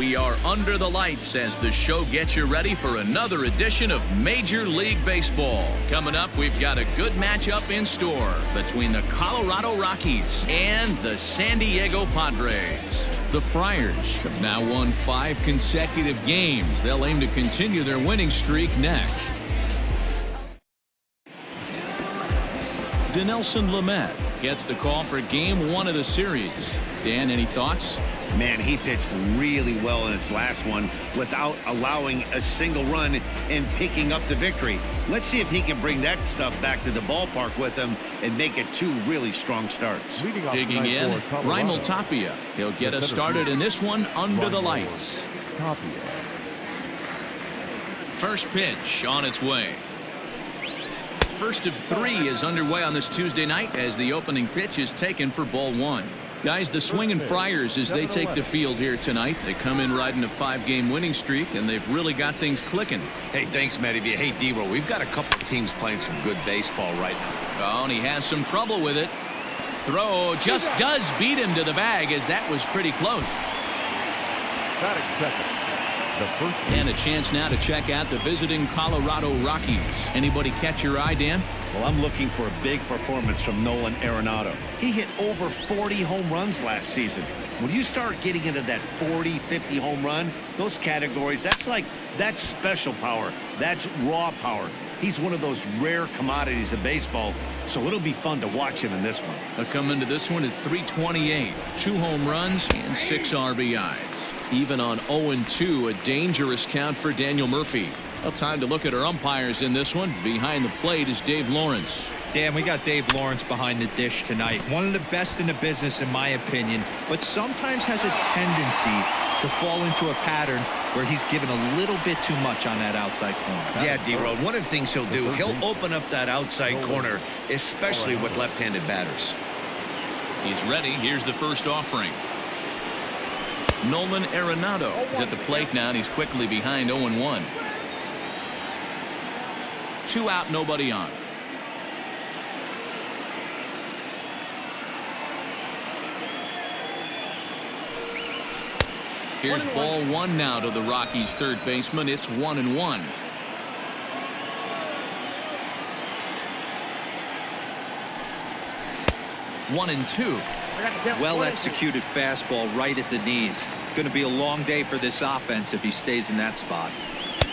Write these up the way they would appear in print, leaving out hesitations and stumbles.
We are under the lights as the show gets you ready for another edition of Major League Baseball. Coming up, we've got a good matchup in store between the Colorado Rockies and the San Diego Padres. The Friars have now won 5 consecutive games. They'll aim to continue their winning streak next. Dinelson Lamet gets the call for Game 1 of the series. Dan, any thoughts? Man, he pitched really well in his last one without allowing a single run and picking up the victory. Let's see if he can bring that stuff back to the ballpark with him and make it 2 really strong starts. Digging in, Raimel Tapia. He'll get us started in this one under the lights. First pitch on its way. First of 3 is underway on this Tuesday night as the opening pitch is taken for ball 1. Guys, the swinging Friars as they take the field here tonight. They come in riding a 5-game winning streak, and they've really got things clicking. Hey, thanks, Matty. Hey, D-Roll, we've got a couple of teams playing some good baseball right now. Oh, and he has some trouble with it. Throw just does beat him to the bag as that was pretty close. And a chance now to check out the visiting Colorado Rockies. Anybody catch your eye, Dan? Well, I'm looking for a big performance from Nolan Arenado. He hit over 40 home runs last season. When you start getting into that 40, 50 home run, those categories, that's special power. That's raw power. He's one of those rare commodities of baseball, so it'll be fun to watch him in this one. They'll come into this one at .328, 2 home runs and 6 RBIs. Even on 0-2, a dangerous count for Daniel Murphy. Well, time to look at our umpires in this one. Behind the plate is Dave Lawrence. Dan, we got Dave Lawrence behind the dish tonight. One of the best in the business, in my opinion, but sometimes has a tendency to fall into a pattern where he's given a little bit too much on that outside corner. Yeah, D-Road, one of the things he'll do, he'll open up that outside corner, especially with left-handed batters. He's ready. Here's the first offering. Nolan Arenado is at the plate now, and he's quickly behind 0-1. 2 out, nobody on. Here's ball 1 now to the Rockies' third baseman. It's 1-1. One and 2. Well executed fastball right at the knees. Going to be a long day for this offense if he stays in that spot.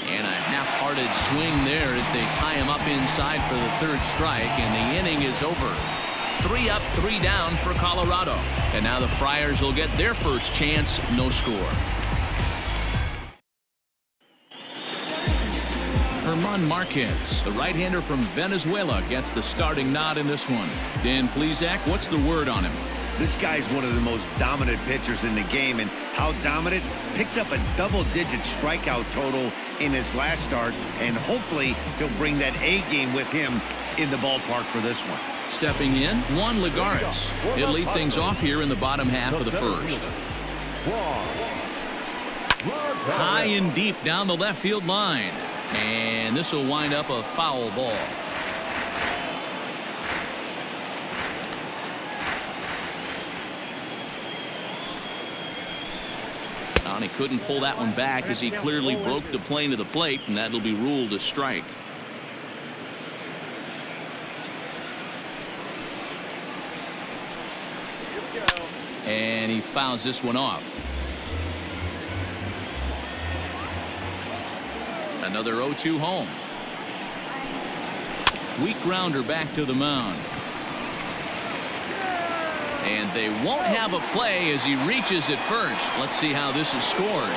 And a half-hearted swing there as they tie him up inside for the 3rd strike, and the inning is over. 3 up, 3 down for Colorado. And now the Friars will get their first chance, no score. German Marquez, the right-hander from Venezuela, gets the starting nod in this one. Dan Plesac, what's the word on him? This guy's one of the most dominant pitchers in the game, and how dominant? Picked up a double-digit strikeout total in his last start, and hopefully he'll bring that A game with him in the ballpark for this one. Stepping in, Juan Lagares. He'll lead things off here in the bottom half of the first. High and deep down the left field line, and this will wind up a foul ball. And he couldn't pull that one back as he clearly broke the plane of the plate, and that'll be ruled a strike. And he fouls this one off. Another 0-2 home. Weak grounder back to the mound. And they won't have a play as he reaches at first. Let's see how this is scored.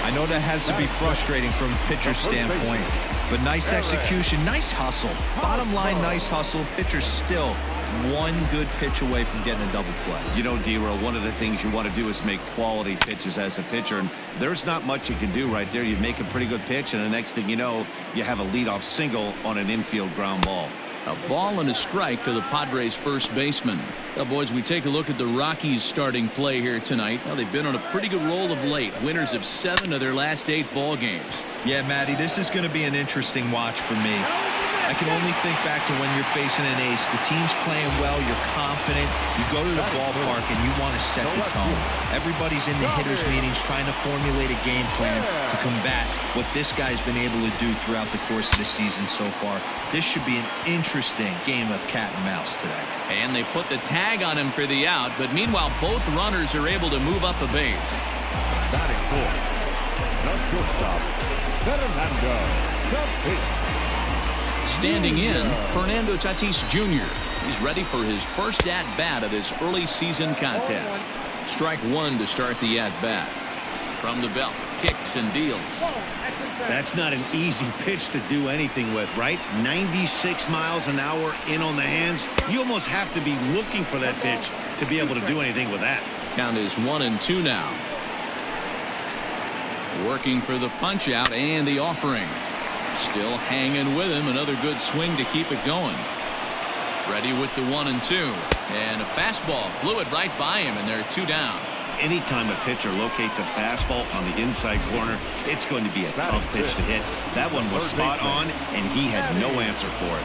I know that has to be frustrating from a pitcher's standpoint, but nice execution, nice hustle. Bottom line, nice hustle. Pitcher's still one good pitch away from getting a double play. You know, D-Roll, one of the things you want to do is make quality pitches as a pitcher, and there's not much you can do right there. You make a pretty good pitch, and the next thing you know, you have a leadoff single on an infield ground ball. A ball and a strike to the Padres first baseman. Now, boys, we take a look at the Rockies starting play here tonight. Well, they've been on a pretty good roll of late. Winners of 7 of their last 8 ball games. Yeah, Matty, this is going to be an interesting watch for me. I can only think back to when you're facing an ace. The team's playing well, you're confident, you go to the ballpark and you want to set the tone. Everybody's in the hitters' meetings trying to formulate a game plan to combat what this guy's been able to do throughout the course of the season so far. This should be an interesting game of cat and mouse today. And they put the tag on him for the out, but meanwhile both runners are able to move up the base. Batting fourth, the shortstop, Fernando Tatis. Standing in, Fernando Tatis Jr. He's ready for his first at-bat of this early season contest. Strike one to start the at-bat. From the belt, kicks and deals. That's not an easy pitch to do anything with, right? 96 miles an hour in on the hands. You almost have to be looking for that pitch to be able to do anything with that. Count is 1-2 now. Working for the punch out and the offering. Still hanging with him. Another good swing to keep it going. Ready with the 1-2. And a fastball blew it right by him, and they're 2 down. Anytime a pitcher locates a fastball on the inside corner, it's going to be a tough pitch to hit. That one was spot on, and he had no answer for it.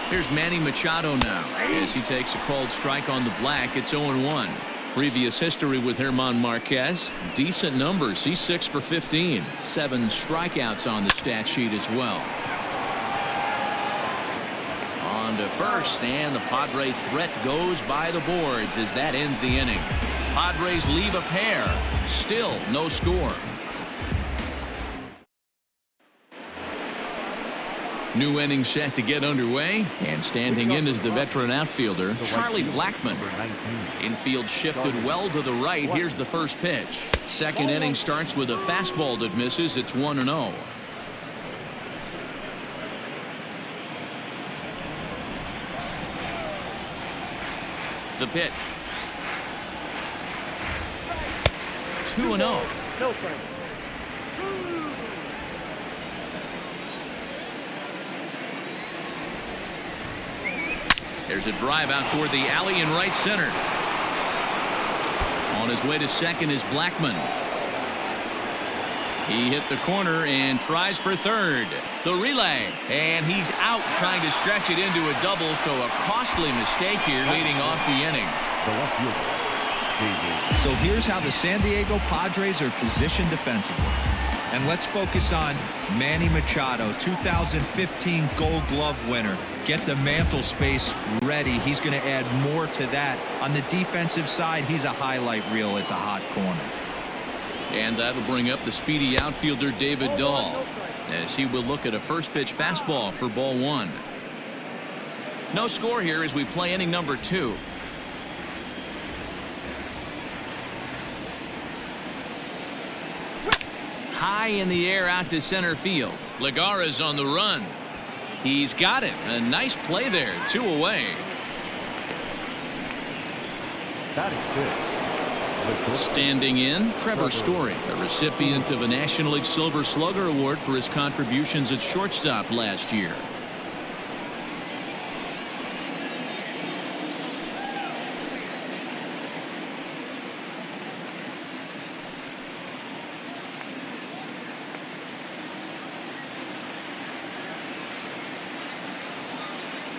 Here's Manny Machado now as he takes a called strike on the black. It's 0-1. Previous history with German Marquez. Decent numbers. He's 6 for 15. 7 strikeouts on the stat sheet as well. On to first, and the Padre threat goes by the boards as that ends the inning. Padres leave a pair. Still no score. New inning set to get underway, and standing in is the veteran outfielder Charlie Blackmon. Infield shifted well to the right. Here's the first pitch. Second inning starts with a fastball that misses. It's 1-0. The pitch. 2-0. There's a drive out toward the alley in right center. On his way to second is Blackmon. He hit the corner and tries for third. The relay, and he's out trying to stretch it into a double, so a costly mistake here leading off the inning. So here's how the San Diego Padres are positioned defensively. And let's focus on Manny Machado, 2015 Gold Glove winner. Get the mantle space ready. He's going to add more to that. On the defensive side, he's a highlight reel at the hot corner. And that'll bring up the speedy outfielder David Dahl as he will look at a first pitch fastball for ball 1. No score here as we play inning number 2. High in the air out to center field. Legara's on the run. He's got it. A nice play there. 2 away. Standing in, Trevor Story, a recipient of a National League Silver Slugger Award for his contributions at shortstop last year.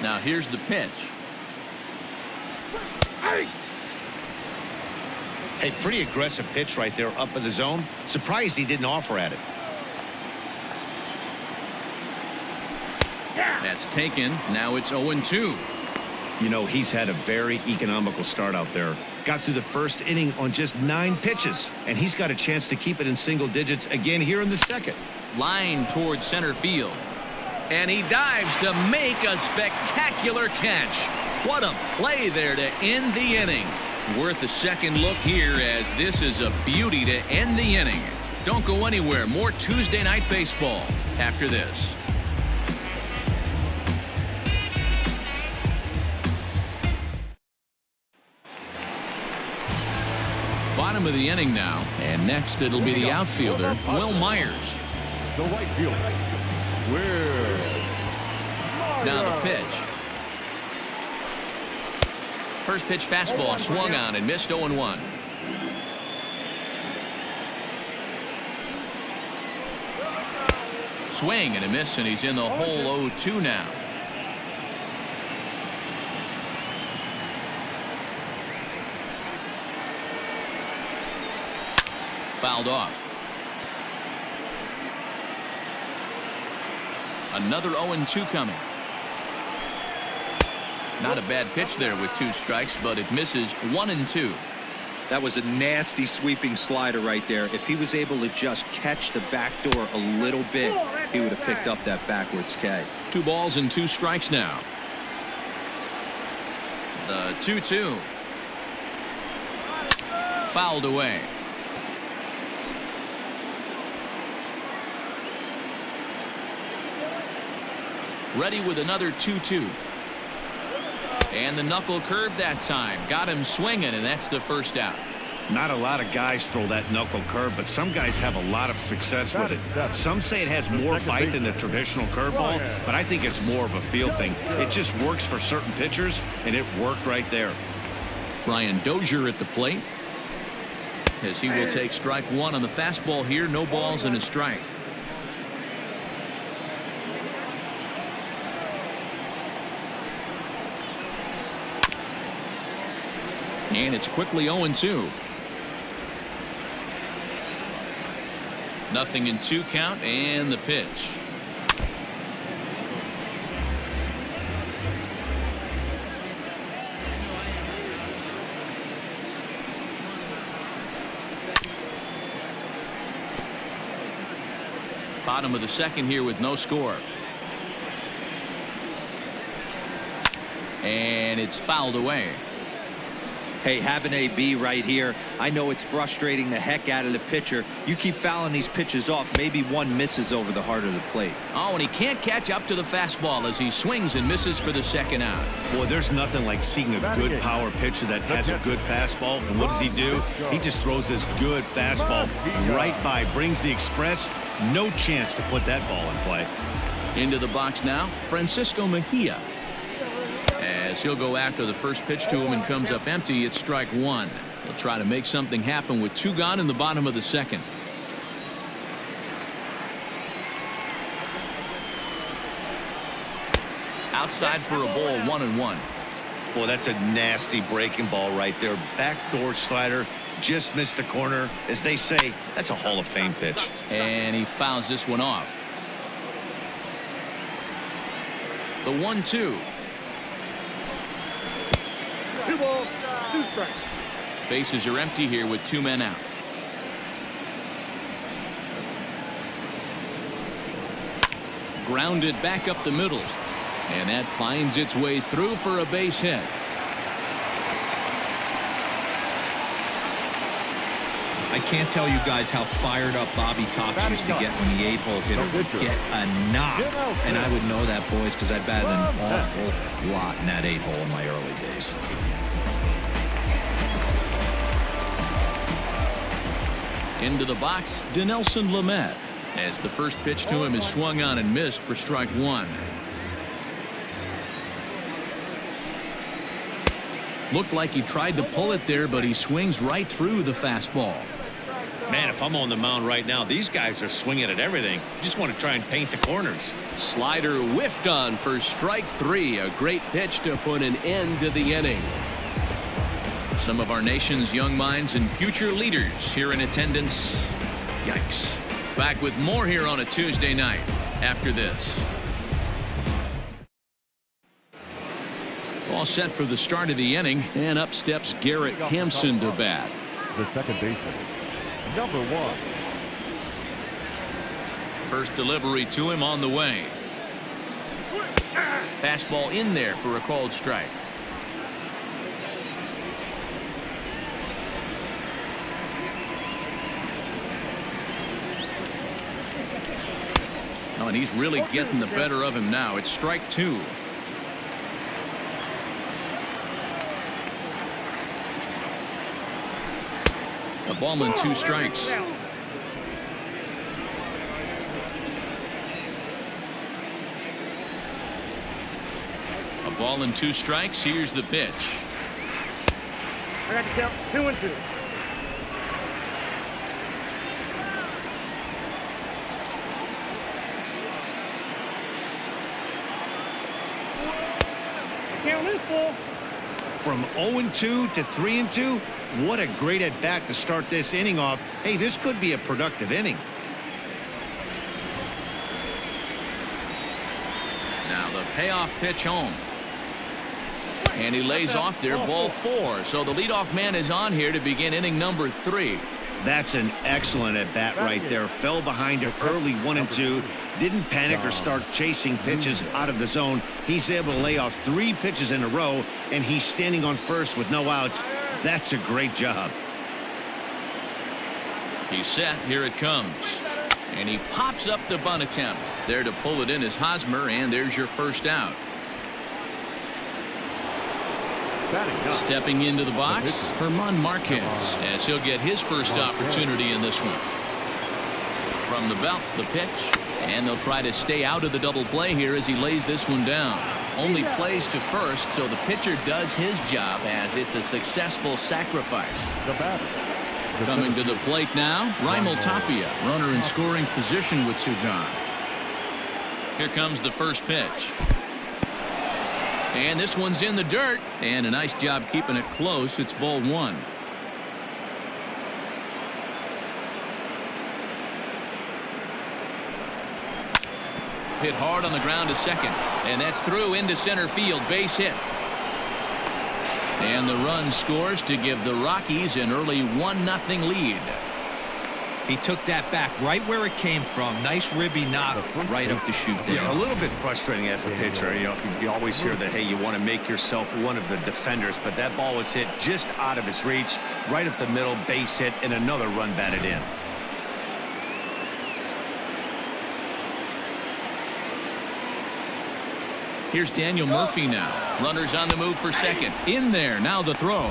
Now here's the pitch. Hey, pretty aggressive pitch right there up in the zone. Surprised he didn't offer at it. That's taken. Now it's 0-2. You know, he's had a very economical start out there. Got through the first inning on just 9 pitches, and he's got a chance to keep it in single digits again here in the second. Line towards center field. And he dives to make a spectacular catch. What a play there to end the inning. Worth a second look here as this is a beauty to end the inning. Don't go anywhere. More Tuesday Night Baseball after this. Bottom of the inning now, and next it'll be the outfielder, Will Myers. The right fielder, Will. Now the pitch. First pitch fastball swung on and missed. 0-1. swing and a miss, and he's in the hole 0-2 now. Fouled off. Another 0-2 coming. Not a bad pitch there with 2 strikes, but it misses 1-2. That was a nasty sweeping slider right there. If he was able to just catch the back door a little bit, he would have picked up that backwards K. 2 balls and 2 strikes now. The 2-2. Fouled away. Ready with another 2-2. And the knuckle curve that time. Got him swinging, and that's the first out. Not a lot of guys throw that knuckle curve, but some guys have a lot of success with it. Some say it has more bite than the traditional curveball, but I think it's more of a feel thing. It just works for certain pitchers, and it worked right there. Brian Dozier at the plate, as he will take strike 1 on the fastball here. No balls and a strike. And it's quickly 0-2. Nothing in 2 count, and the pitch. Bottom of the second here with no score. And it's fouled away. Hey, have an AB right here. I know it's frustrating the heck out of the pitcher. You keep fouling these pitches off, maybe one misses over the heart of the plate. Oh, and he can't catch up to the fastball as he swings and misses for the second out. Boy, there's nothing like seeing a good power pitcher that has a good fastball. And what does he do? He just throws this good fastball right by, brings the express. No chance to put that ball in play. Into the box now, Francisco Mejia. As he'll go after the first pitch to him and comes up empty. It's strike 1. He'll try to make something happen with 2 gone in the bottom of the second. Outside for a ball, 1-1. Boy, that's a nasty breaking ball right there. Backdoor slider, just missed the corner. As they say, that's a Hall of Fame pitch. And he fouls this one off. The 1-2. 2 balls, 2 strikes. Bases are empty here with 2 men out. Grounded back up the middle. And that finds its way through for a base hit. I can't tell you guys how fired up Bobby Cox used to get when the 8-hole hitter would get a knock. And I would know that, boys, because I batted an awful lot in that 8-hole in my early days. Into the box, Dinelson Lamet, as the first pitch to him is swung on and missed for strike 1. Looked like he tried to pull it there, but he swings right through the fastball. Man, if I'm on the mound right now, these guys are swinging at everything. Just want to try and paint the corners. Slider whiffed on for strike 3. A great pitch to put an end to the inning. Some of our nation's young minds and future leaders here in attendance. Yikes. Back with more here on a Tuesday night after this. All set for the start of the inning, and up steps Garrett Hampson to bat. The second baseman, number 1. First delivery to him on the way. Fastball in there for a called strike. Oh, and he's really getting the better of him now. It's strike 2. A ball and 2 strikes. A ball and 2 strikes. Here's the pitch. I got to count 2-2. Simple. From 0-2 to 3-2, what a great at-bat to start this inning off. Hey, this could be a productive inning. Now the payoff pitch home. And he lays off there, ball 4. So the leadoff man is on here to begin inning number 3. That's an excellent at-bat right there. Fell behind it early 1-2. Didn't panic or start chasing pitches out of the zone. He's able to lay off 3 pitches in a row, and he's standing on first with no outs. That's a great job. He's set. Here it comes. And he pops up the bunt attempt. There to pull it in is Hosmer, and there's your first out. Stepping into the box, German Marquez, as he'll get his first opportunity in this one. From the belt, the pitch, and they'll try to stay out of the double play here as he lays this one down. Only plays to first, so the pitcher does his job as it's a successful sacrifice. Coming to the plate now, Raimel Tapia, runner in scoring position with two gone. Here comes the first pitch. And this one's in the dirt, and a nice job keeping it close. It's ball 1. Hit hard on the ground to second, and that's through into center field. Base hit. And the run scores to give the Rockies an early 1-0 lead. He took that back right where it came from. Nice ribby knock right up the chute there. Yeah, a little bit frustrating as a pitcher. You always hear that, hey, you want to make yourself one of the defenders, but that ball was hit just out of his reach, right up the middle, base hit, and another run batted in. Here's Daniel Murphy now. Runners on the move for second. In there, now the throw.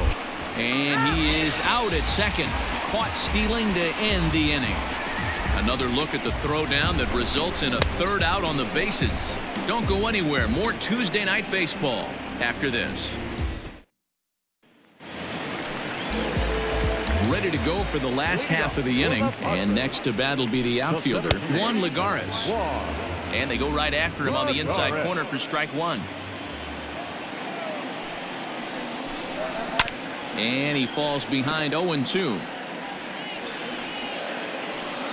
And he is out at second. Caught stealing to end the inning. Another look at the throwdown that results in a third out on the bases. Don't go anywhere. More Tuesday Night Baseball after this. Ready to go for the last half of the inning. And next to bat will be the outfielder, Juan Lagares. And they go right after him on the inside corner for strike 1. And he falls behind 0-2.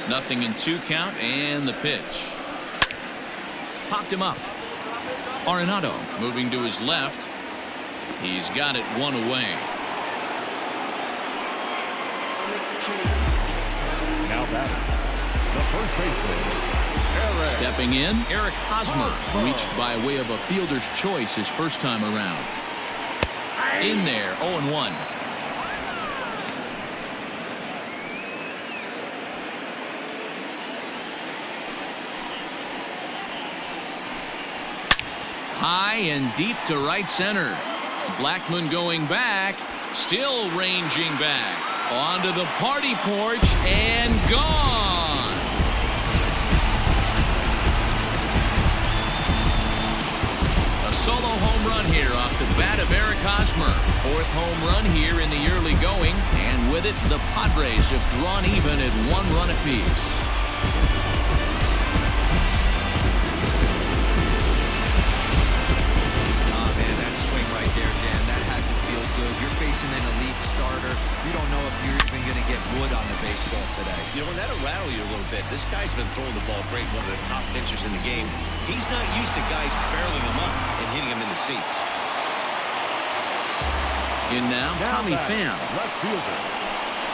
0-2 count, and the pitch. Popped him up. Arenado moving to his left. He's got it one away. Now batting, the first baseman, Eric. Stepping in, Eric Hosmer, reached by way of a fielder's choice his first time around. In there, 0-1. High and deep to right center. Blackmon going back, still ranging back. Onto the party porch and gone. A solo home run here off the bat of Eric Hosmer. 4th home run here in the early going, and with it, the Padres have drawn even at 1 run apiece. Facing an elite starter, you don't know if you're even going to get wood on the baseball today. You know, and that'll rattle you a little bit. This guy's been throwing the ball great, one of the top pitchers in the game. He's not used to guys barreling him up and hitting him in the seats. In now Tommy Pham. Left fielder,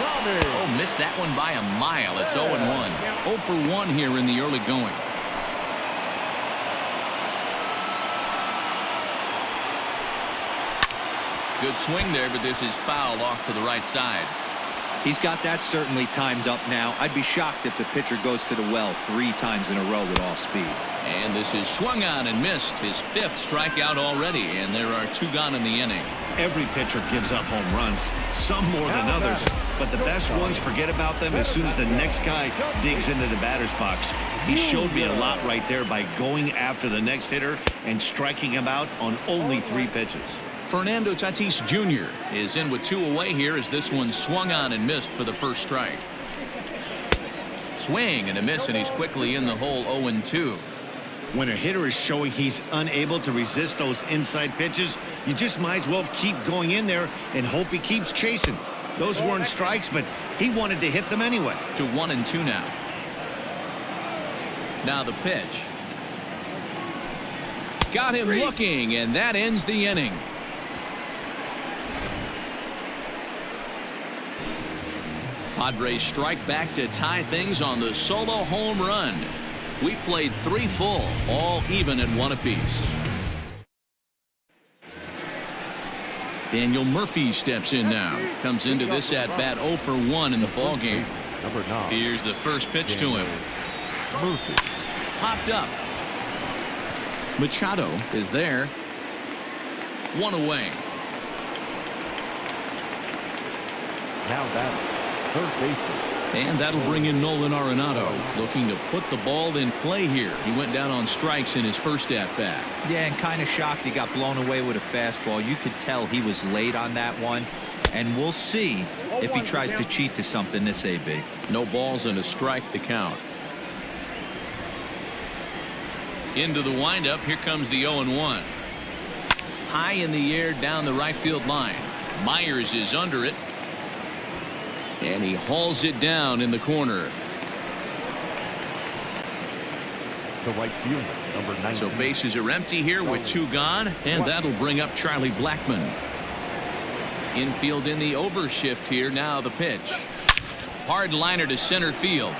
Tommy. Oh, missed that one by a mile. It's 0-1. 0 for 1 here in the early going. Good swing there, but this is foul off to the right side. He's got that certainly timed up now. I'd be shocked if the pitcher goes to the well 3 times in a row with all speed. And this is swung on and missed. His 5th strikeout already, and there are 2 gone in the inning. Every pitcher gives up home runs, some more than others, but the best ones forget about them as soon as the next guy digs into the batter's box. He showed me a lot right there by going after the next hitter and striking him out on only 3 pitches. Fernando Tatis Jr. is in with 2 away here as this one swung on and missed for the first strike. Swing and a miss, and he's quickly in the hole. 0-2. When a hitter is showing he's unable to resist those inside pitches, you just might as well keep going in there and hope he keeps chasing. Those weren't strikes, but he wanted to hit them anyway. To 1-2 now. Now the pitch. Got him looking, and that ends the inning. Padres strike back to tie things on the solo home run. We played 3 full, all even at 1 apiece. Daniel Murphy steps in now. Comes into this at bat 0 for 1 in the ball game. Number 9. Here's the first pitch to him. Murphy. Popped up. Machado is there. 1 away. Now that third baseman. And that'll bring in Nolan Arenado, looking to put the ball in play here. He went down on strikes in his first at-bat. Yeah, and kind of shocked he got blown away with a fastball. You could tell he was late on that one. And we'll see if he tries to cheat to something this AB. No balls and a strike to count. Into the windup. Here comes the 0-1. High in the air down the right field line. Myers is under it. And he hauls it down in the corner. The right fielder, number 19. So bases are empty here with 2 gone, and that'll bring up Charlie Blackmon. Infield in the overshift here. Now the pitch. Hard liner to center field.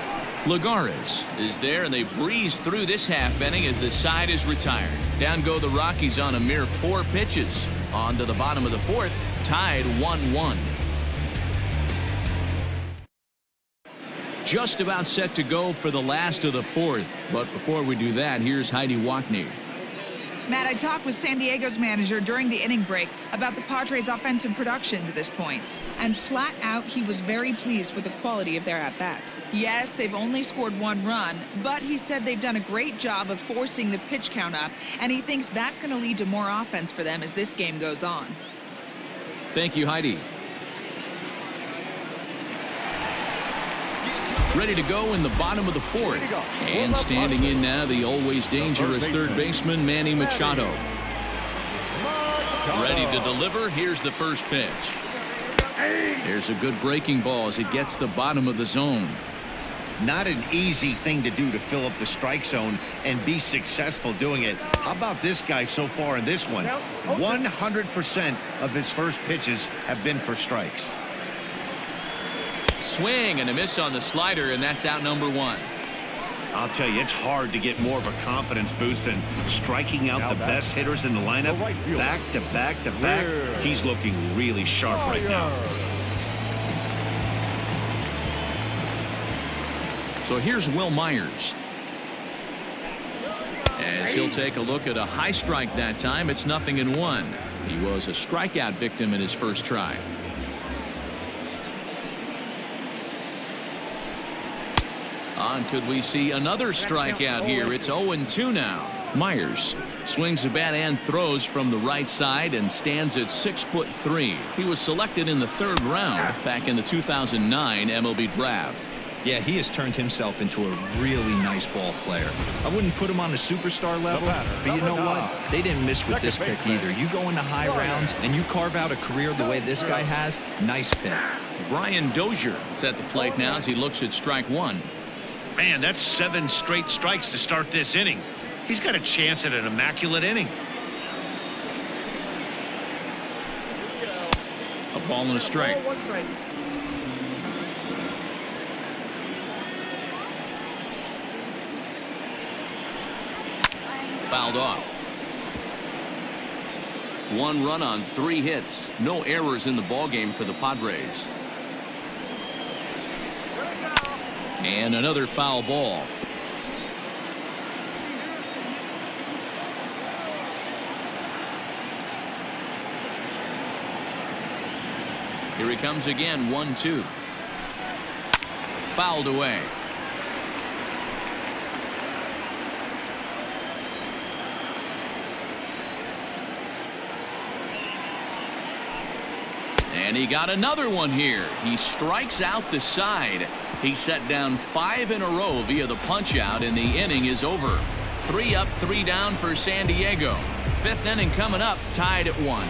Lagares is there, and they breeze through this half inning as the side is retired. Down go the Rockies on a mere 4 pitches. On to the bottom of the 4th, tied 1-1. Just about set to go for the last of the 4th. But before we do that, here's Heidi Wackney. Matt, I talked with San Diego's manager during the inning break about the Padres' offensive production to this point. And flat out, he was very pleased with the quality of their at-bats. Yes, they've only scored 1 run, but he said they've done a great job of forcing the pitch count up, and he thinks that's going to lead to more offense for them as this game goes on. Thank you, Heidi. Ready to go in the bottom of the 4th. And standing in now, the always dangerous third baseman, Manny Machado. Ready to deliver. Here's the first pitch. There's a good breaking ball as it gets the bottom of the zone. Not an easy thing to do to fill up the strike zone and be successful doing it. How about this guy so far in this one? 100% of his first pitches have been for strikes. Swing and a miss on the slider, and that's out number 1. I'll tell you, it's hard to get more of a confidence boost than striking out the best hitters in the lineup. Back to back to back. He's looking really sharp right now. So here's Will Myers. As he'll take a look at a high strike that time. It's 0-1. He was a strikeout victim in his first try. On, could we see another strikeout here? It's 0-2 now. Myers swings the bat and throws from the right side and stands at 6'3". He was selected in the 3rd round back in the 2009 MLB draft. Yeah, he has turned himself into a really nice ball player. I wouldn't put him on the superstar level, but you know what? They didn't miss with this pick either. You go into high rounds and you carve out a career the way this guy has, nice pick. Brian Dozier is at the plate now as he looks at strike 1. Man, that's 7 straight strikes to start this inning. He's got a chance at an immaculate inning. A ball and a strike. Fouled off. 1 run on 3 hits. No errors in the ballgame for the Padres. And another foul ball. Here he comes again. 1-2. Fouled away. And he got another one here. He strikes out the side. He set down 5 in a row via the punch out, and the inning is over. 3 up, 3 down for San Diego. 5th inning coming up, tied at 1.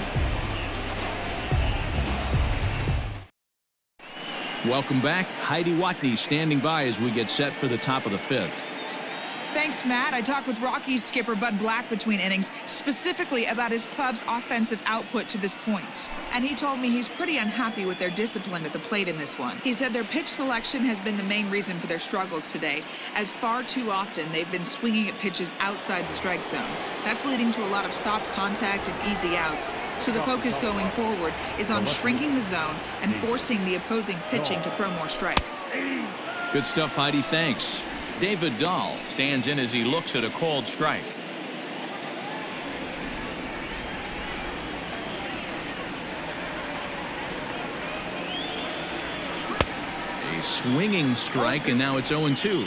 Welcome back. Heidi Watney standing by as we get set for the top of the 5th. Thanks, Matt. I talked with Rockies skipper Bud Black between innings, specifically about his club's offensive output to this point. And he told me he's pretty unhappy with their discipline at the plate in this one. He said their pitch selection has been the main reason for their struggles today, as far too often they've been swinging at pitches outside the strike zone. That's leading to a lot of soft contact and easy outs. So the focus going forward is on shrinking the zone and forcing the opposing pitching to throw more strikes. Good stuff, Heidi. Thanks. David Dahl stands in as he looks at a called strike. A swinging strike, and now it's 0-2.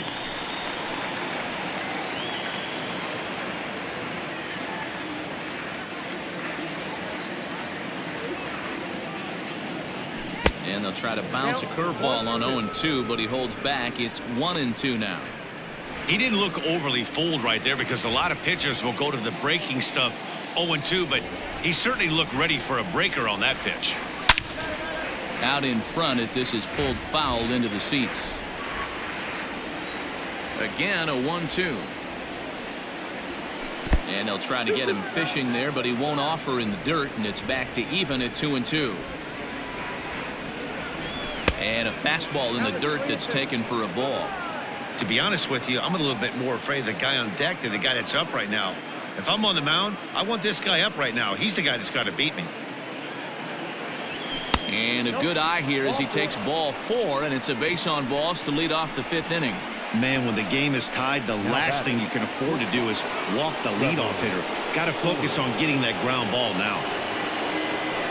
And they'll try to bounce a curveball on 0-2, but he holds back. It's 1-2 now. He didn't look overly fooled right there because a lot of pitchers will go to the breaking stuff 0-2, but he certainly looked ready for a breaker on that pitch. Out in front as this is pulled foul into the seats. Again, a 1-2. And they'll try to get him fishing there, but he won't offer in the dirt, and it's back to even at 2-2. And a fastball in the dirt that's taken for a ball. To be honest with you, I'm a little bit more afraid of the guy on deck than the guy that's up right now. If I'm on the mound, I want this guy up right now. He's the guy that's got to beat me. And a good eye here as he takes ball 4, and it's a base on balls to lead off the 5th inning. Man, when the game is tied, the last thing you can afford to do is walk the leadoff hitter. Got to focus on getting that ground ball now.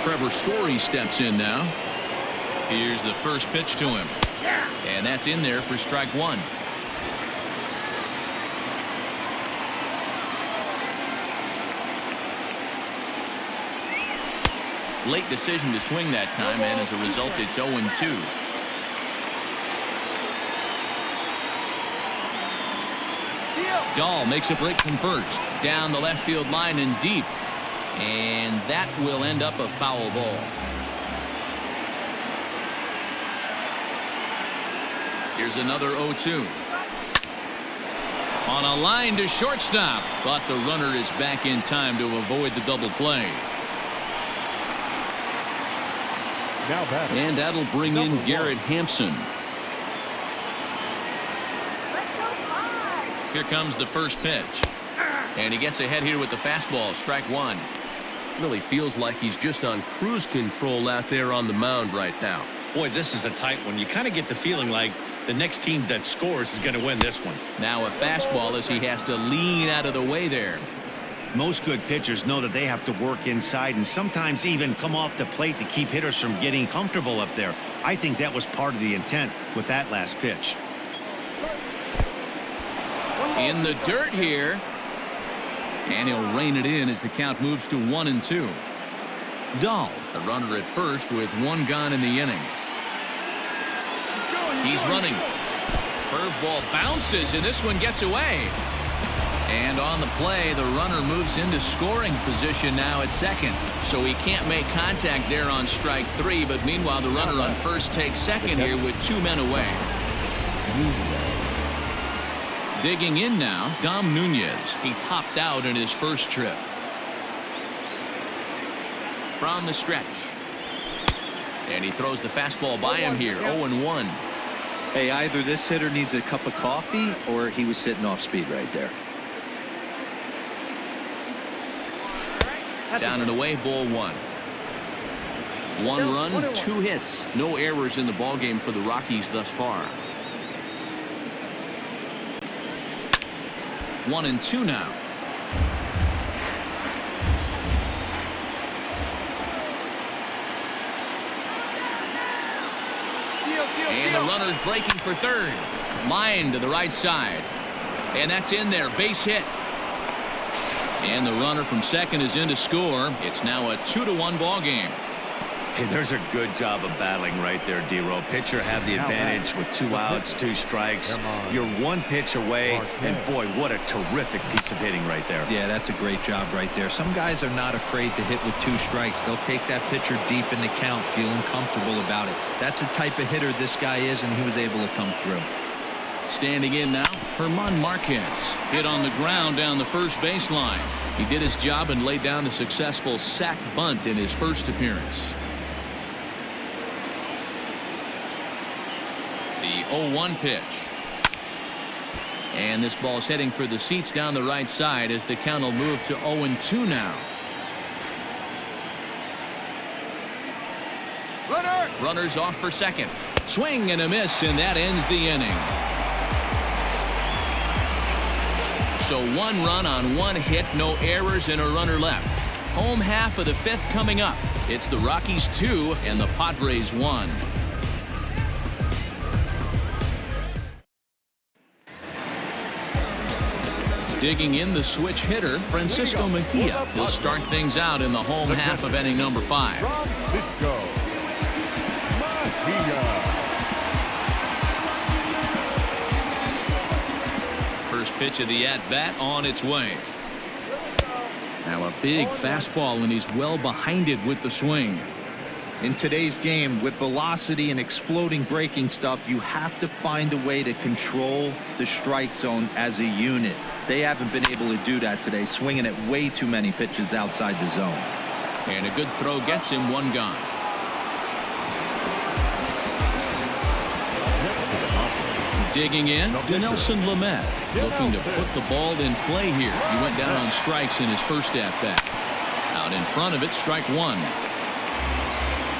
Trevor Story steps in now. Here's the first pitch to him. And that's in there for strike 1. Late decision to swing that time, and as a result, it's 0-2. Dahl makes a break from first. Down the left field line and deep. And that will end up a foul ball. Here's another 0-2. On a line to shortstop, but the runner is back in time to avoid the double play. And that'll bring in Garrett Hampson. Here comes the first pitch. And he gets ahead here with the fastball, strike 1. Really feels like he's just on cruise control out there on the mound right now. Boy, this is a tight one. You kind of get the feeling like the next team that scores is going to win this one. Now a fastball as he has to lean out of the way there. Most good pitchers know that they have to work inside and sometimes even come off the plate to keep hitters from getting comfortable up there. I think that was part of the intent with that last pitch. In the dirt here. And he'll rein it in as the count moves to 1-2. Dahl, the runner at first with 1 gone in the inning. He's running. Curveball bounces, and this one gets away. And on the play, the runner moves into scoring position now at second. So he can't make contact there on strike 3, but meanwhile the runner on first takes second here with 2 men away. Digging in now, Dom Nunez. He popped out in his first trip. From the stretch. And he throws the fastball by him here, 0-1. Hey, either this hitter needs a cup of coffee or he was sitting off speed right there. Down and away, ball 1. 1 run, 2 hits. No errors in the ballgame for the Rockies thus far. 1-2 now. And the runner's breaking for third. Line to the right side. And that's in there. Base hit. And the runner from second is in to score. It's now a 2-1 ball game. Hey, there's a good job of battling right there, D-Row. Pitcher had the advantage with 2 outs, 2 strikes. You're 1 pitch away, and boy, what a terrific piece of hitting right there. Yeah, that's a great job right there. Some guys are not afraid to hit with 2 strikes. They'll take that pitcher deep in the count, feeling comfortable about it. That's the type of hitter this guy is, and he was able to come through. Standing in now, German Marquez. Hit on the ground down the first baseline. He did his job and laid down a successful sac bunt in his first appearance. The 0-1 pitch. And this ball's heading for the seats down the right side as the count will move to 0-2 now. Runners off for second. Swing and a miss, and that ends the inning. So 1 run on 1 hit, no errors, and a runner left. Home half of the 5th coming up. It's the Rockies 2 and the Padres 1. Digging in the switch hitter, Francisco Mejia. He'll start things out in the home half of inning number 5. First pitch of the at-bat on its way. Now a big fastball, and he's well behind it with the swing. In today's game, with velocity and exploding breaking stuff, you have to find a way to control the strike zone as a unit. They haven't been able to do that today, swinging at way too many pitches outside the zone. And a good throw gets him 1 gone. Digging in, Dinelson Lamet, looking to put the ball in play here. He went down on strikes in his first at-bat. Out in front of it, strike 1.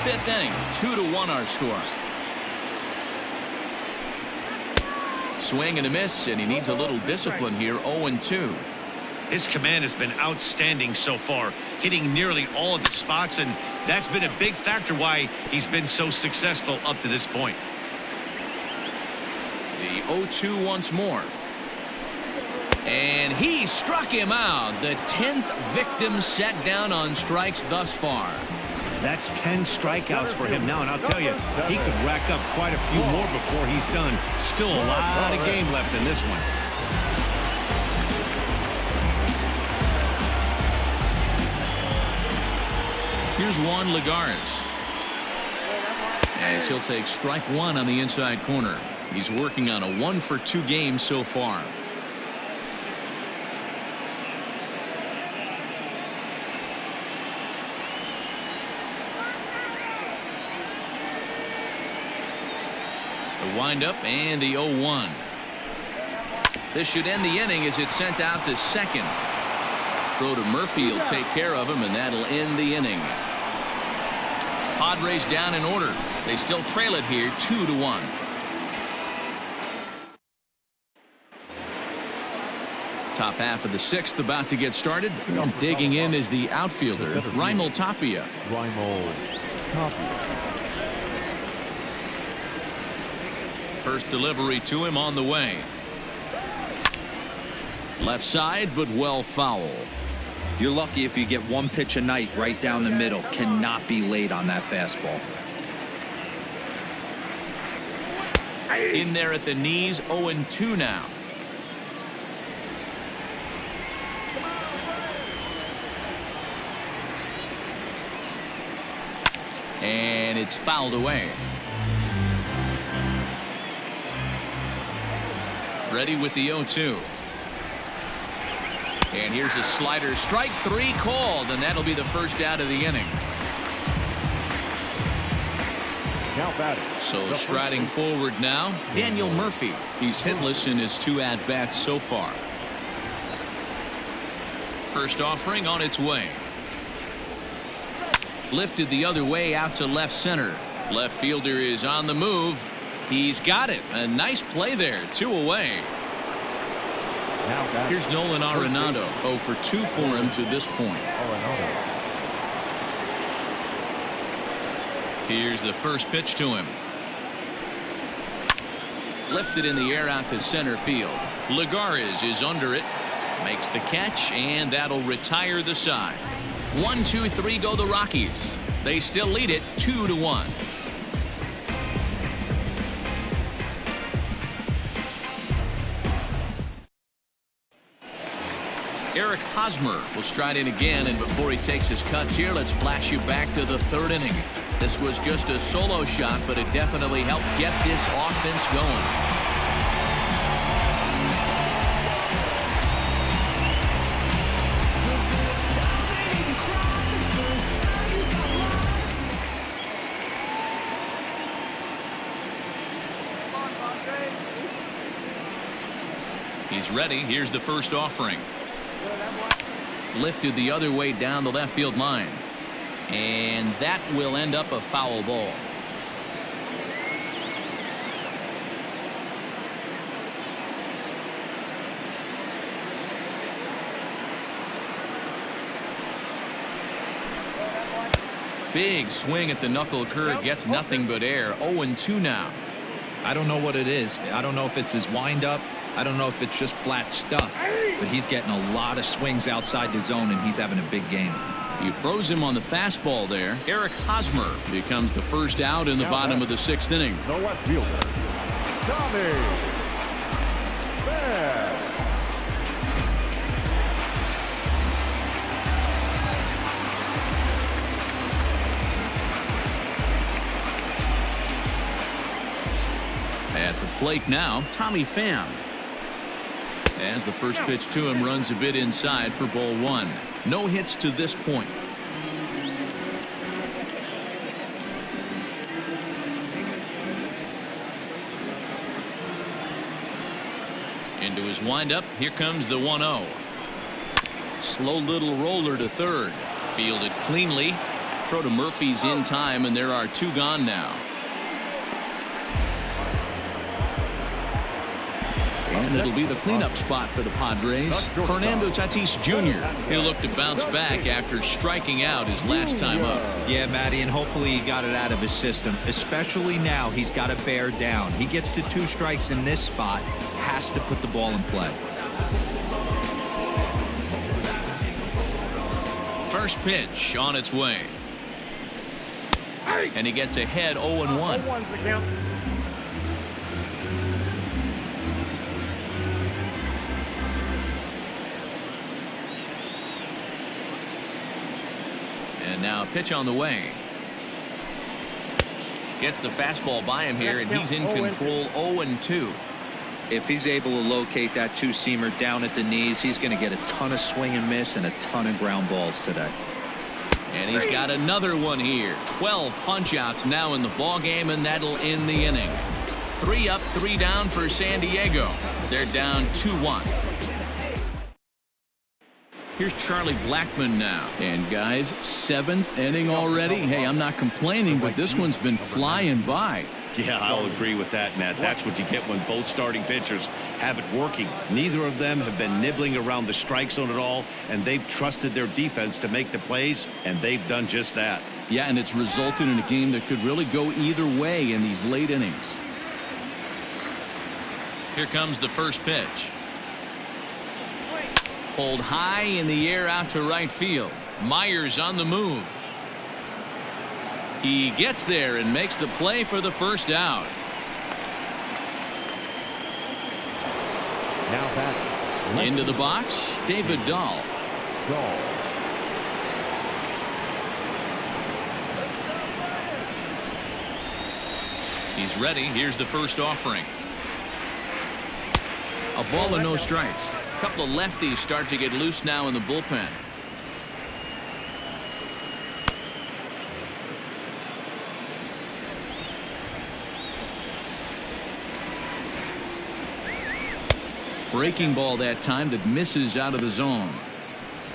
5th inning, 2-1 our score. Swing and a miss, and he needs a little discipline here. 0-2. His command has been outstanding so far, hitting nearly all of the spots, and that's been a big factor why he's been so successful up to this point. The 0-2 once more. And he struck him out. The 10th victim set down on strikes thus far. That's 10 strikeouts for him now, and I'll tell you, he could rack up quite a few more before he's done. Still a lot of game left in this one. Here's Juan Lagares. As he'll take strike 1 on the inside corner. He's working on a 1-for-2 game so far. The windup and the 0-1. This should end the inning as it's sent out to second. Throw to Murphy will take care of him, and that'll end the inning. Padres down in order. They still trail it here 2-1. Top half of the 6th about to get started. And digging in is the outfielder, Raimel Tapia. First delivery to him on the way. Left side, but well foul. You're lucky if you get 1 pitch a night right down the middle. Cannot be late on that fastball. In there at the knees, 0-2 now. And it's fouled away. Ready with the 0-2. And here's a slider. Strike 3 called, and that'll be the first out of the inning. So striding forward now, Daniel Murphy. He's hitless in his 2 at-bats so far. First offering on its way. Lifted the other way out to left center. Left fielder is on the move. He's got it. A nice play there. 2 away. Here's Nolan Arenado. 0-for-2 for him to this point. Here's the first pitch to him. Lifted in the air out to center field. Lagares is under it. Makes the catch, and that'll retire the side. 1, 2, 3 go the Rockies. They still lead it 2-1. Eric Hosmer will stride in again, and before he takes his cuts here, let's flash you back to the 3rd inning. This was just a solo shot, but it definitely helped get this offense going. He's ready. Here's the first offering. Lifted the other way down the left field line. And that will end up a foul ball. Big swing at the knuckle curve, gets nothing but air. 0-2 now. I don't know what it is. I don't know if it's his windup. I don't know if it's just flat stuff, but he's getting a lot of swings outside the zone, and he's having a big game. You froze him on the fastball there. Eric Hosmer becomes the first out in the bottom of the 6th inning. The left fielder, Tommy Pham. At the plate now, Tommy Pham. As the first pitch to him runs a bit inside for ball 1. No hits to this point. Into his windup. Here comes the 1-0. Slow little roller to third. Fielded cleanly. Throw to Murphy's in time, and there are 2 gone now. And it'll be the cleanup spot for the Padres. Fernando Tatis Jr. He'll look to bounce back after striking out his last time up. Yeah, Matty, and hopefully he got it out of his system. Especially now, he's got to bear down. He gets the 2 strikes in this spot, has to put the ball in play. First pitch on its way. And he gets ahead 0-1. And now a pitch on the way. Gets the fastball by him here, and he's in control. 0-2. If he's able to locate that 2-seamer down at the knees, he's going to get a ton of swing and miss and a ton of ground balls today. And he's got another one here. 12 punch-outs now in the ball game, and that'll end the inning. 3 up, 3 down for San Diego. They're down 2-1. Here's Charlie Blackmon now. And guys, 7th inning already. Hey, I'm not complaining, but this one's been flying by. Yeah, I'll agree with that, Matt. That's what you get when both starting pitchers have it working. Neither of them have been nibbling around the strike zone at all, and they've trusted their defense to make the plays, and they've done just that. Yeah, and it's resulted in a game that could really go either way in these late innings. Here comes the first pitch. Pulled high in the air out to right field. Myers on the move. He gets there and makes the play for the first out. Now back Into the box, David Dahl. He's ready. Here's the first offering. A ball and no strikes. A couple of lefties start to get loose now in the bullpen. Breaking ball that time that misses out of the zone.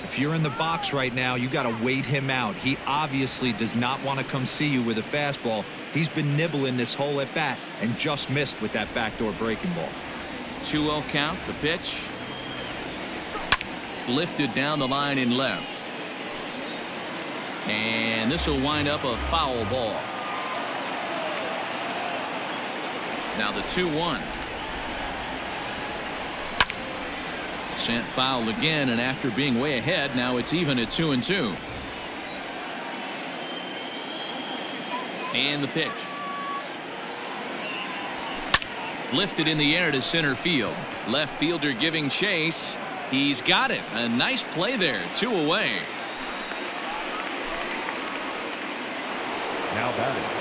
If you're in the box right now, you got to wait him out. He obviously does not want to come see you with a fastball. He's been nibbling this whole at bat and just missed with that backdoor breaking ball. 2-0 count. The pitch lifted down the line in left, and this will wind up a foul ball. Now the 2-1. Sent foul again, and after being way ahead, now it's even at 2-2. And the pitch. Lifted in the air to center field. Left fielder giving chase. He's got it. A nice play there. 2 away. Now batting.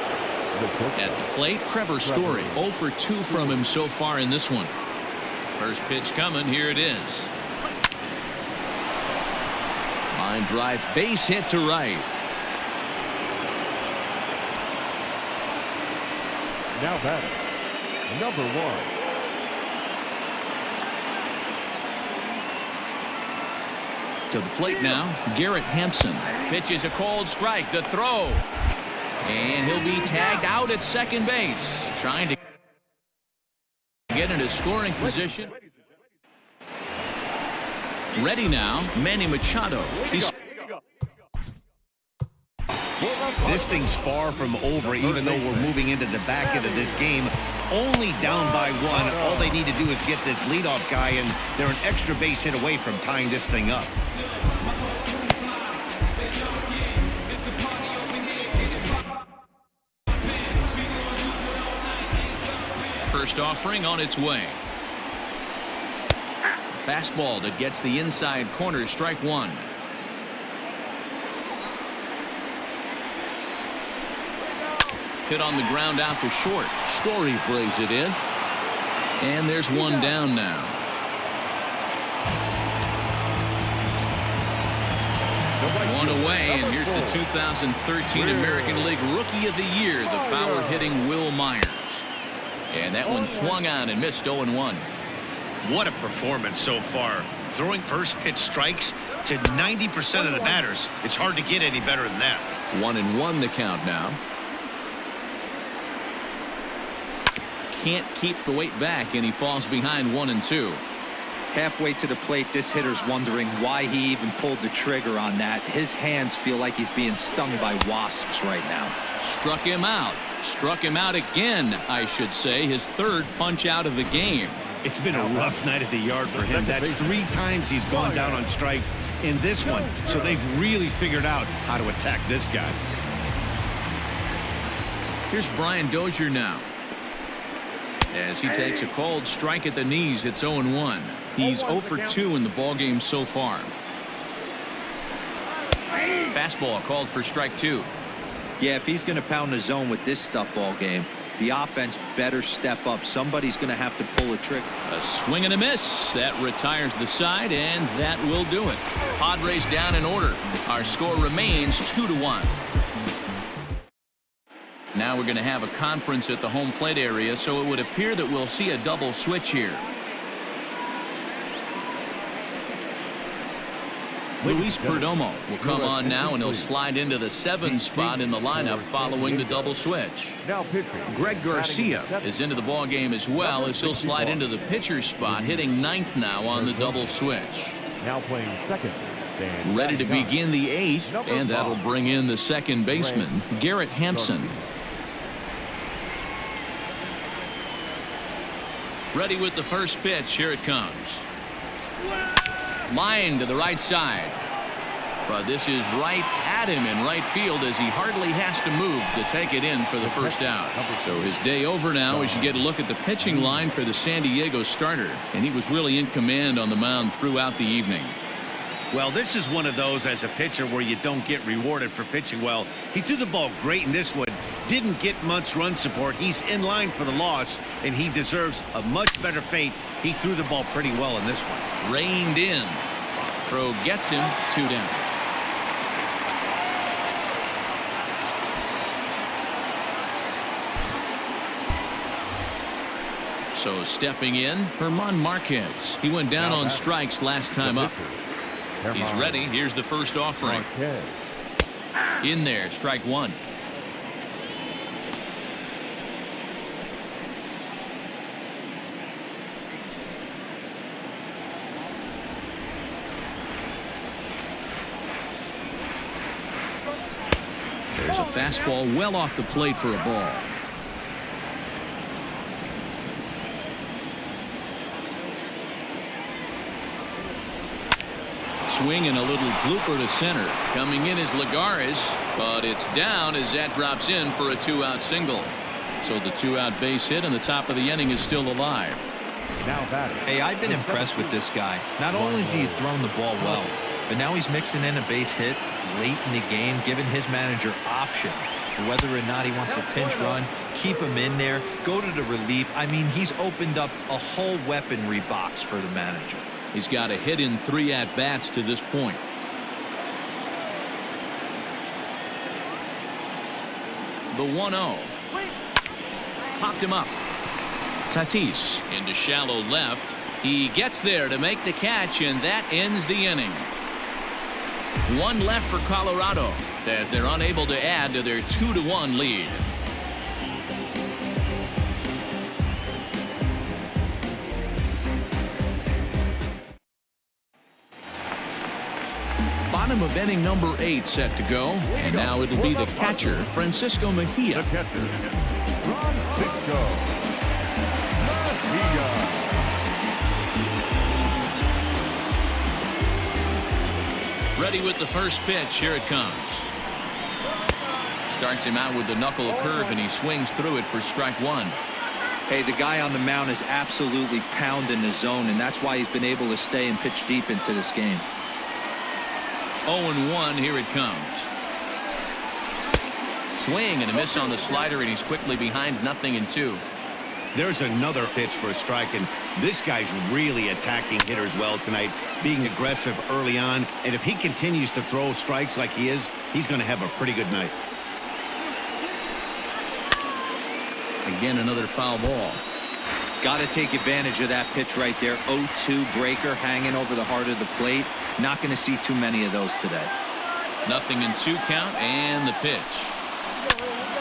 At the plate, Trevor Story. 0 for 2 from him so far in this one. First pitch coming. Here it is. Line drive, base hit to right. Now batting. Number 1. To the plate now, Garrett Hampson. Pitches a cold strike. The throw. And he'll be tagged out at second base. Trying to get into scoring position. Ready now, Manny Machado. This thing's far from over, even though we're moving into the back end of this game. Only down by 1. All they need to do is get this leadoff guy, and they're an extra base hit away from tying this thing up. First offering on its way. Fastball that gets the inside corner. Strike 1. Hit on the ground out to short. Story brings it in. And there's one down now. One away, and here's the 2013 American League Rookie of the Year, the power-hitting Will Myers. And that one swung on and missed 0-1. What a performance so far. Throwing first pitch strikes to 90% of the batters. It's hard to get any better than that. 1-1 the count now. Can't keep the weight back, and he falls behind 1-2. Halfway to the plate, this hitter's wondering why he even pulled the trigger on that. His hands feel like he's being stung by wasps right now. Struck him out. Struck him out again, I should say. His 3rd punch out of the game. It's been a rough night at the yard for him. That's 3 times he's gone down on strikes in this one. So they've really figured out how to attack this guy. Here's Brian Dozier now. As he takes a cold strike at the knees, it's 0-1. He's 0 for 2 in the ballgame so far. Fastball called for strike 2. Yeah, if he's going to pound the zone with this stuff all game, the offense better step up. Somebody's going to have to pull a trick. A swing and a miss. That retires the side, and that will do it. Padres down in order. Our score remains 2-1. Now we're going to have a conference at the home plate area, so it would appear that we'll see a double switch here. Luis Perdomo will come on now, and he'll slide into the 7 spot in the lineup following the double switch. Greg Garcia is into the ball game as well, as he'll slide into the pitcher spot, hitting 9th now on the double switch. Now playing second. Ready to begin the 8th, and that'll bring in the second baseman, Garrett Hampson. Ready with the first pitch. Here it comes. Line to the right side. But this is right at him in right field, as he hardly has to move to take it in for the first out. So his day over now as you get a look at the pitching line for the San Diego starter. And he was really in command on the mound throughout the evening. Well, this is one of those as a pitcher where you don't get rewarded for pitching well. He threw the ball great in this one. Didn't get much run support. He's in line for the loss, and he deserves a much better fate. He threw the ball pretty well in this one. Reined in. Throw gets him. 2 down. So stepping in, Herman Marquez. He went down on strikes last time up. He's ready. Here's the first offering. In there, strike 1. There's a fastball well off the plate for a ball. swing and a little blooper to center. Coming in is Lagares, but it's down as that drops in for a 2-out single. So the 2-out base hit and the top of the inning is still alive. Now batting. Hey, I've been impressed with this guy. Not only has he thrown the ball well, but now he's mixing in a base hit late in the game, giving his manager options. Whether or not he wants to pinch run, keep him in there, go to the relief. I mean, he's opened up a whole weaponry box for the manager. He's got a hit in 3 at-bats to this point. The 1-0. Popped him up. Tatis into shallow left. He gets there to make the catch, and that ends the inning. 1 left for Colorado as they're unable to add to their 2-1 lead. Bottom of inning number 8 set to go, and now it'll be the catcher, Francisco Mejia. The catcher, Francisco Mejia. Ready with the first pitch. Here it comes. Starts him out with the knuckle curve, and he swings through it for strike 1. Hey, the guy on the mound is absolutely pounding the zone, and that's why he's been able to stay and pitch deep into this game. 0-1. Here it comes. Swing and a miss on the slider, and he's quickly behind 0-2. There's another pitch for a strike, and this guy's really attacking hitters well tonight, being aggressive early on, and if he continues to throw strikes like he is, he's going to have a pretty good night. Again, another foul ball. Got to take advantage of that pitch right there. 0-2 breaker hanging over the heart of the plate. Not going to see too many of those today. 0-2 count, and the pitch.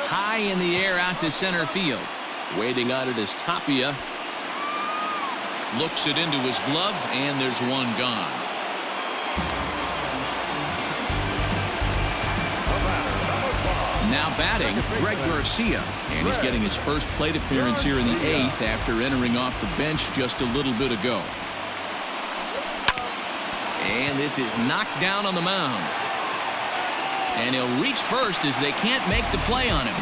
High in the air out to center field. Waiting on it is Tapia. Looks it into his glove, and there's one gone. Now batting, Greg Garcia, and he's getting his first plate appearance here in the 8th after entering off the bench just a little bit ago. And this is knocked down on the mound. And he'll reach first as they can't make the play on him.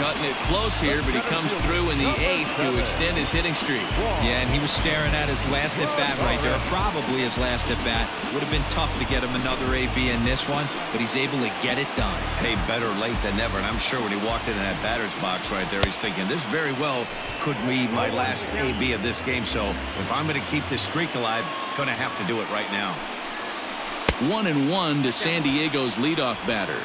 Cutting it close here, but he comes through in the 8th to extend his hitting streak. Yeah, and he was staring at his last at-bat right there, probably his last at-bat. Would have been tough to get him another AB in this one, but he's able to get it done. Hey, better late than never, and I'm sure when he walked into that batter's box right there, he's thinking, this very well could be my last AB of this game, so if I'm going to keep this streak alive, going to have to do it right now. 1-1 to San Diego's leadoff batter.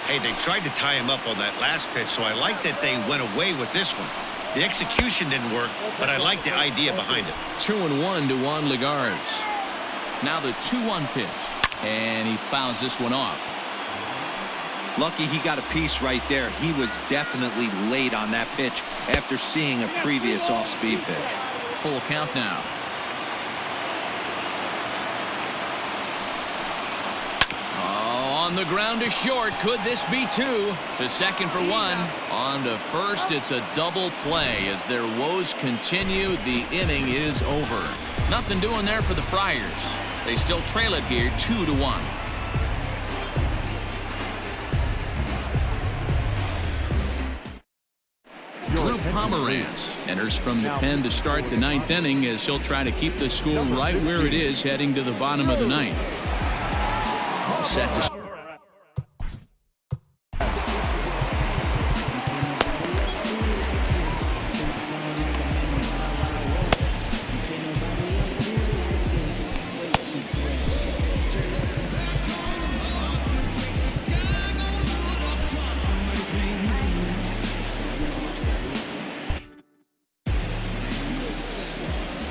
Hey, they tried to tie him up on that last pitch, so I like that they went away with this one. The execution didn't work, but I like the idea behind it. 2-1 to Juan Lagares. Now the 2-1 pitch, and he fouls this one off. Lucky he got a piece right there. He was definitely late on that pitch after seeing a previous off-speed pitch. Full count now. On the ground to short. Could this be 2? To second for 1. On to first. It's a double play as their woes continue. The inning is over. Nothing doing there for the Friars. They still trail it here 2-1. Drew Pomeranz enters from the pen to start the 9th inning as he'll try to keep the score right where it is heading to the bottom of the 9th. Set to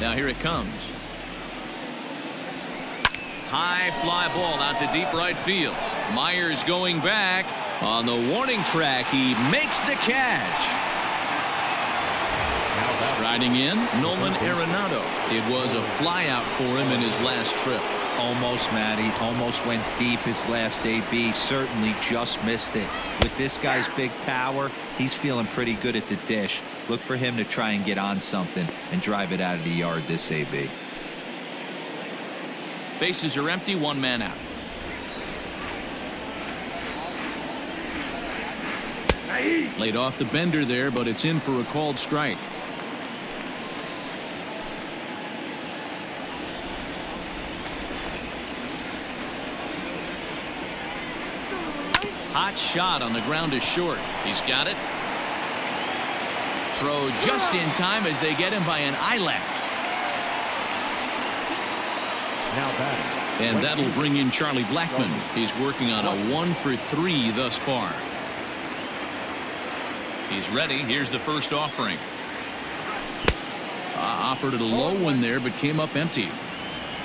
Now here it comes. High fly ball out to deep right field. Myers going back. On the warning track, he makes the catch. Striding in, Nolan Arenado. It was a flyout for him in his last trip. Almost, Matty. Almost went deep his last AB. Certainly just missed it. With this guy's big power, he's feeling pretty good at the dish. Look for him to try and get on something and drive it out of the yard this AB. Bases are empty, one man out. Laid off the bender there, but it's in for a called strike. Hot shot on the ground is short. He's got it. Throw just in time as they get him by an eyelash. Now batting. And that'll bring in Charlie Blackmon. He's working on a 1-for-3 thus far. He's ready. Here's the first offering. Offered it a low one there, but came up empty.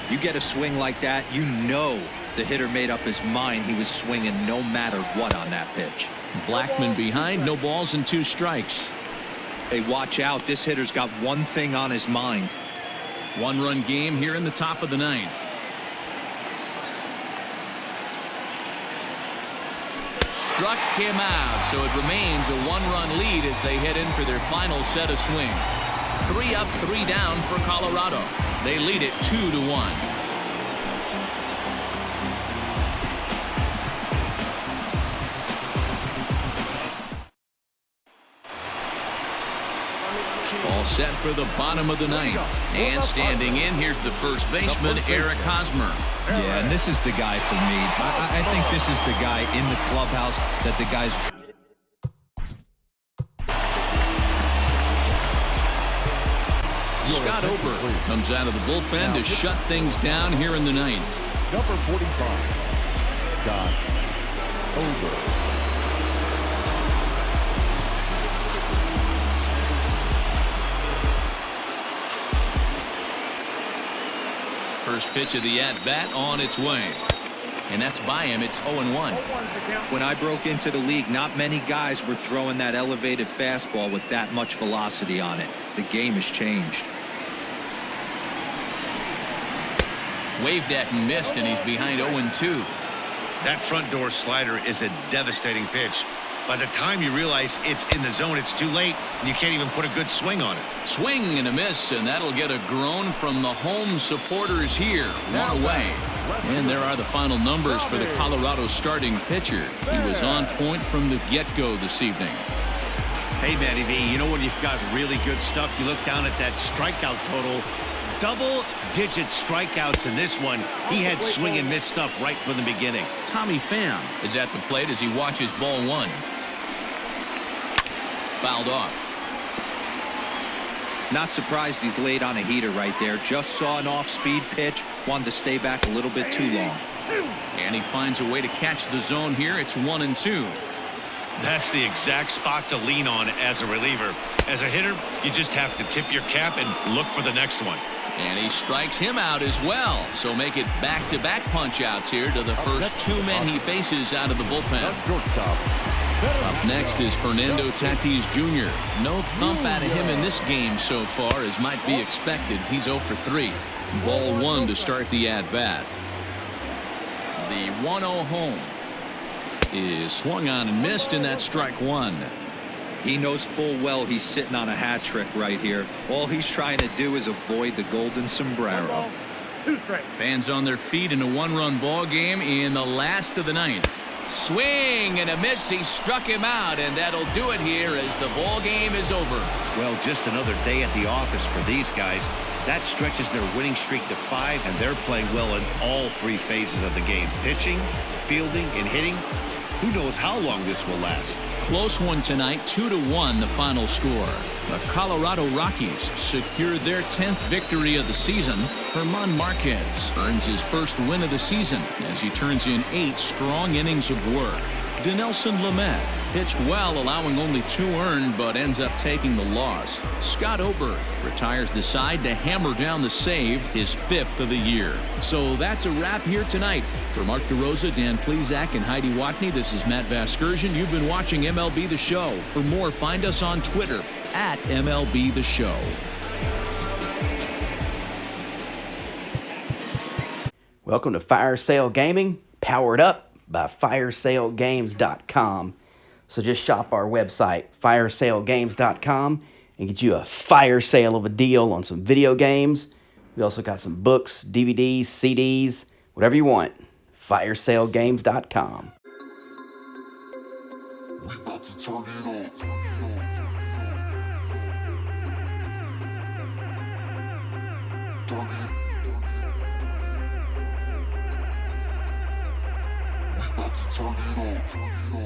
You get a swing like that, you know the hitter made up his mind he was swinging no matter what on that pitch. Blackmon behind, no balls and 2 strikes. Hey, watch out. This hitter's got one thing on his mind. 1-run game here in the top of the 9th. Struck him out, so it remains a 1-run lead as they head in for their final set of swings. 3 up, 3 down for Colorado. They lead it 2-1. All set for the bottom of the 9th. And standing in, here's the first baseman, Eric Hosmer. Yeah, and this is the guy for me. I think this is the guy in the clubhouse that the guys... Scott Ober comes out of the bullpen to shut things down here in the 9th. Number 45, Scott Ober. First pitch of the at-bat on its way. And that's by him. It's 0-1. When I broke into the league, not many guys were throwing that elevated fastball with that much velocity on it. The game has changed. Waved at and missed, and he's behind 0-2. That front door slider is a devastating pitch. By the time you realize it's in the zone, it's too late, and you can't even put a good swing on it. Swing and a miss, and that'll get a groan from the home supporters here. One away. And there are the final numbers for the Colorado starting pitcher. He was on point from the get-go this evening. Hey, Manny V, you know when you've got really good stuff, you look down at that strikeout total. Double-digit strikeouts in this one. He had swing and miss stuff right from the beginning. Tommy Pham is at the plate as he watches ball 1. Fouled off. Not surprised he's laid on a heater right there. Just saw an off-speed pitch. Wanted to stay back a little bit too long. And he finds a way to catch the zone here. It's 1-2. That's the exact spot to lean on as a reliever. As a hitter, you just have to tip your cap and look for the next one. And he strikes him out as well. So make it back-to-back punch-outs here to the first 2 men he faces out of the bullpen. Up next is Fernando Tatis Jr. No thump out of him in this game so far, as might be expected. He's 0 for 3. Ball 1 to start the at-bat. The 1-0 home is swung on and missed, and that's strike 1. He knows full well he's sitting on a hat trick right here. All he's trying to do is avoid the golden sombrero. Fans on their feet in a 1-run ball game in the last of the 9th. Swing and a miss. He struck him out, and that'll do it here as the ball game is over. Well, just another day at the office for these guys. That stretches their winning streak to 5, and they're playing well in all 3 phases of the game. Pitching, fielding, and hitting. Who knows how long this will last? Close one tonight, 2-1 the final score. The Colorado Rockies secured their 10th victory of the season. German Marquez earns his first win of the season as he turns in 8 strong innings of work. Dinelson Lamet pitched well, allowing only 2 earned, but ends up taking the loss. Scott Ober retires the side to hammer down the save, his 5th of the year. So that's a wrap here tonight. For Mark DeRosa, Dan Plesac, and Heidi Watney, this is Matt Vasgersian. You've been watching MLB The Show. For more, find us on Twitter at MLB The Show. Welcome to Fire Sale Gaming, powered up by firesalegames.com. So just shop our website, firesalegames.com, and get you a fire sale of a deal on some video games, We also got some books, DVDs, CDs, whatever you want. FireSaleGames.com. We about to turn it on. We about to turn it on.